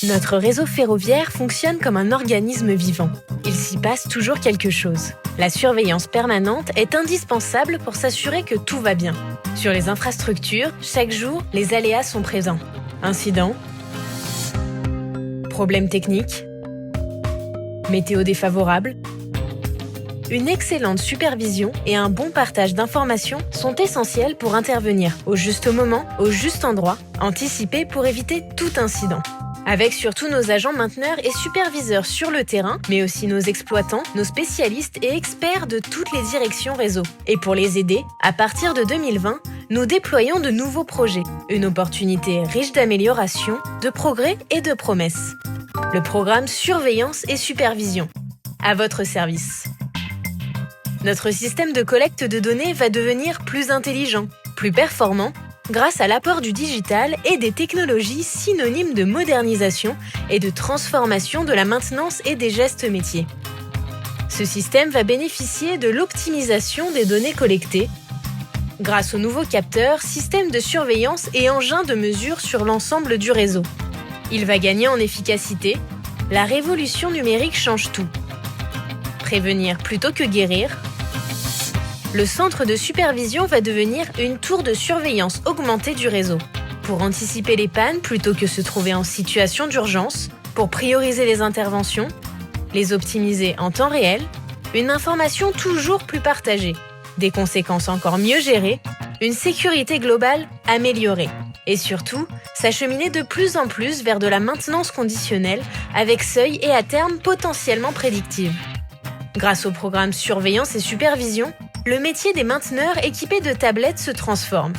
Notre réseau ferroviaire fonctionne comme un organisme vivant. Il s'y passe toujours quelque chose. La surveillance permanente est indispensable pour s'assurer que tout va bien. Sur les infrastructures, chaque jour, les aléas sont présents. Incidents, problèmes techniques, météo défavorable. Une excellente supervision et un bon partage d'informations sont essentiels pour intervenir au juste moment, au juste endroit, anticiper pour éviter tout incident. Avec surtout nos agents mainteneurs et superviseurs sur le terrain, mais aussi nos exploitants, nos spécialistes et experts de toutes les directions réseau. Et pour les aider, à partir de 2020, nous déployons de nouveaux projets. Une opportunité riche d'amélioration, de progrès et de promesses. Le programme Surveillance et Supervision. À votre service. Notre système de collecte de données va devenir plus intelligent, plus performant, grâce à l'apport du digital et des technologies synonymes de modernisation et de transformation de la maintenance et des gestes métiers. Ce système va bénéficier de l'optimisation des données collectées, grâce aux nouveaux capteurs, systèmes de surveillance et engins de mesure sur l'ensemble du réseau. Il va gagner en efficacité. La révolution numérique change tout. Prévenir plutôt que guérir. Le centre de supervision va devenir une tour de surveillance augmentée du réseau. Pour anticiper les pannes plutôt que se trouver en situation d'urgence, pour prioriser les interventions, les optimiser en temps réel, une information toujours plus partagée, des conséquences encore mieux gérées, une sécurité globale améliorée. Et surtout, s'acheminer de plus en plus vers de la maintenance conditionnelle avec seuil et à terme potentiellement prédictive. Grâce au programme Surveillance et Supervision, le métier des mainteneurs équipés de tablettes se transforme.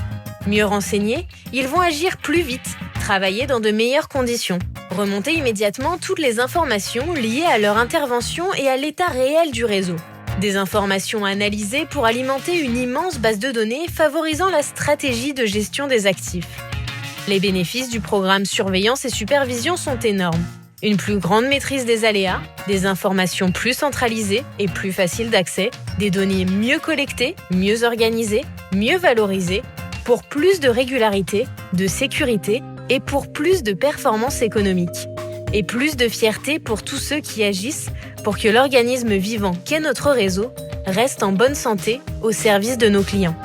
Mieux renseignés, ils vont agir plus vite, travailler dans de meilleures conditions, remonter immédiatement toutes les informations liées à leur intervention et à l'état réel du réseau. Des informations analysées pour alimenter une immense base de données favorisant la stratégie de gestion des actifs. Les bénéfices du programme Surveillance et Supervision sont énormes. Une plus grande maîtrise des aléas, des informations plus centralisées et plus faciles d'accès, des données mieux collectées, mieux organisées, mieux valorisées, pour plus de régularité, de sécurité et pour plus de performance économique. Et plus de fierté pour tous ceux qui agissent pour que l'organisme vivant qu'est notre réseau reste en bonne santé au service de nos clients.